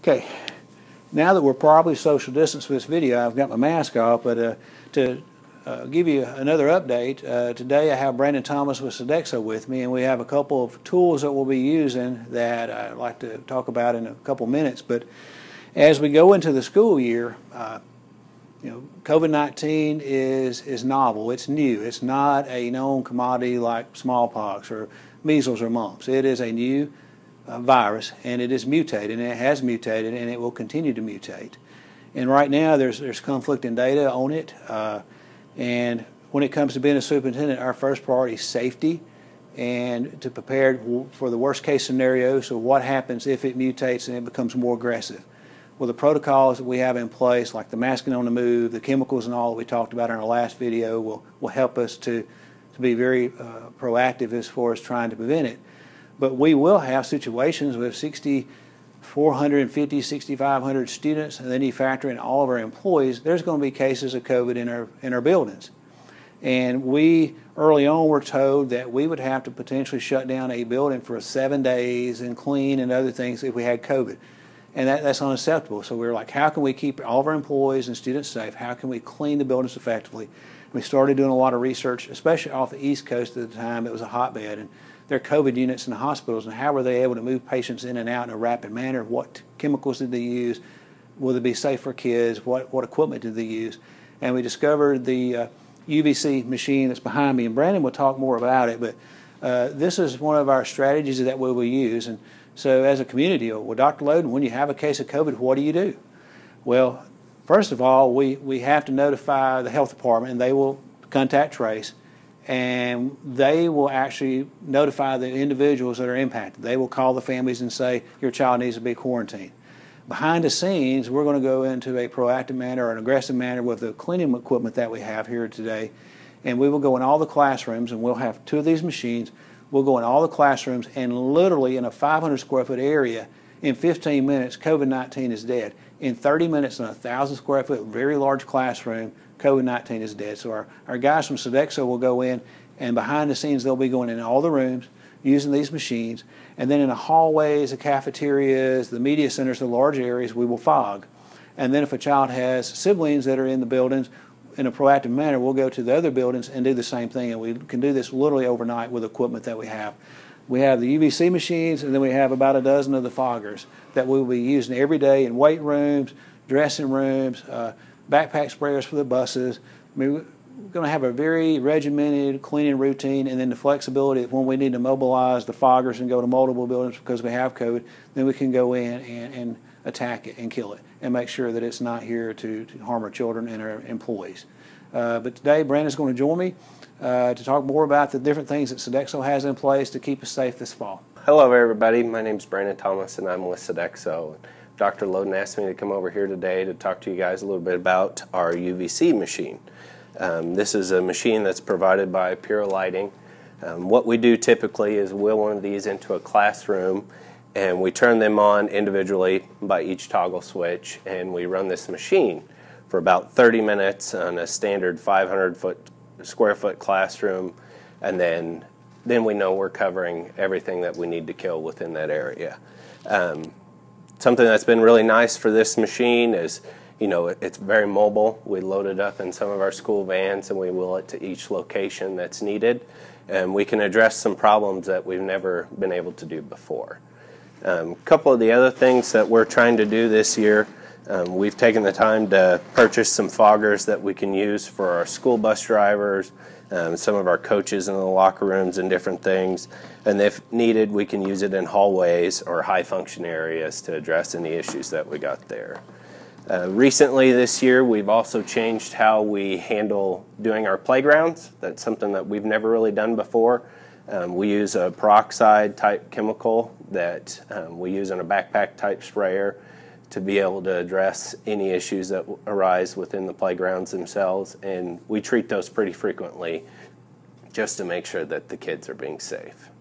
Okay, now that we're probably social distance for this video, I've got my mask off, but to give you another update, today I have Brandon Thomas with Sodexo with me, and we have a couple of tools that we'll be using that I'd like to talk about in a couple minutes. But as we go into the school year, COVID-19 is novel. It's new. It's not a known commodity like smallpox or measles or mumps. It is a new virus, and it is mutated, and it has mutated, and it will continue to mutate. And right now there's conflicting data on it. And when it comes to being a superintendent, our first priority is safety and to prepare for the worst case scenario. So what happens if it mutates and it becomes more aggressive? Well, the protocols that we have in place, like the masking on the move, the chemicals and all that we talked about in our last video, will help us to be very proactive as far as trying to prevent it. But we will have situations with 6,450, 6,500 students, and then you factor in all of our employees. There's going to be cases of COVID in our buildings. And we early on were told that we would have to potentially shut down a building for 7 days and clean and other things if we had COVID. And that's unacceptable. So we were like, how can we keep all of our employees and students safe? How can we clean the buildings effectively? We started doing a lot of research, especially off the East Coast at the time. It was a hotbed, and there are COVID units in the hospitals, and how were they able to move patients in and out in a rapid manner? What chemicals did they use? Will it be safe for kids? What equipment did they use? And we discovered the UVC machine that's behind me, and Brandon will talk more about it, but this is one of our strategies that we will use. And so as a community, well, Dr. Loden, when you have a case of COVID, what do you do? Well, first of all, we have to notify the health department, and they will contact trace, and they will actually notify the individuals that are impacted. They will call the families and say, your child needs to be quarantined. Behind the scenes, we're going to go into a proactive manner or an aggressive manner with the cleaning equipment that we have here today, and we will go in all the classrooms, and we'll have 2 of these machines. We'll go in all the classrooms, and literally in a 500 square foot area, in 15 minutes, COVID-19 is dead. In 30 minutes in a 1,000 square foot, very large classroom, COVID-19 is dead. So our guys from Sodexo will go in, and behind the scenes, they'll be going in all the rooms using these machines. And then in the hallways, the cafeterias, the media centers, the large areas, we will fog. And then if a child has siblings that are in the buildings, in a proactive manner, we'll go to the other buildings and do the same thing. And we can do this literally overnight with equipment that we have. We have the UVC machines, and then we have about a dozen of the foggers that we will be using every day in weight rooms, dressing rooms, backpack sprayers for the buses. I mean, we're going to have a very regimented cleaning routine, and then the flexibility of when we need to mobilize the foggers and go to multiple buildings because we have COVID, then we can go in and attack it and kill it and make sure that it's not here to harm our children and our employees. But today, Brandon's going to join me to talk more about the different things that Sodexo has in place to keep us safe this fall. Hello everybody, my name is Brandon Thomas and I'm with Sodexo. Dr. Loden asked me to come over here today to talk to you guys a little bit about our UVC machine. This is a machine that's provided by Pure Lighting. What we do typically is wheel one of these into a classroom, and we turn them on individually by each toggle switch, and we run this machine for about 30 minutes on a standard 500 square foot classroom, and then we know we're covering everything that we need to kill within that area. Something that's been really nice for this machine is, it's very mobile. We load it up in some of our school vans and we wheel it to each location that's needed, and we can address some problems that we've never been able to do before. A couple of the other things that we're trying to do this year, we've taken the time to purchase some foggers that we can use for our school bus drivers, some of our coaches in the locker rooms and different things, and if needed we can use it in hallways or high function areas to address any issues that we got there. Recently this year we've also changed how we handle doing our playgrounds. That's something that we've never really done before. We use a peroxide type chemical that we use in a backpack type sprayer to be able to address any issues that arise within the playgrounds themselves, and we treat those pretty frequently just to make sure that the kids are being safe.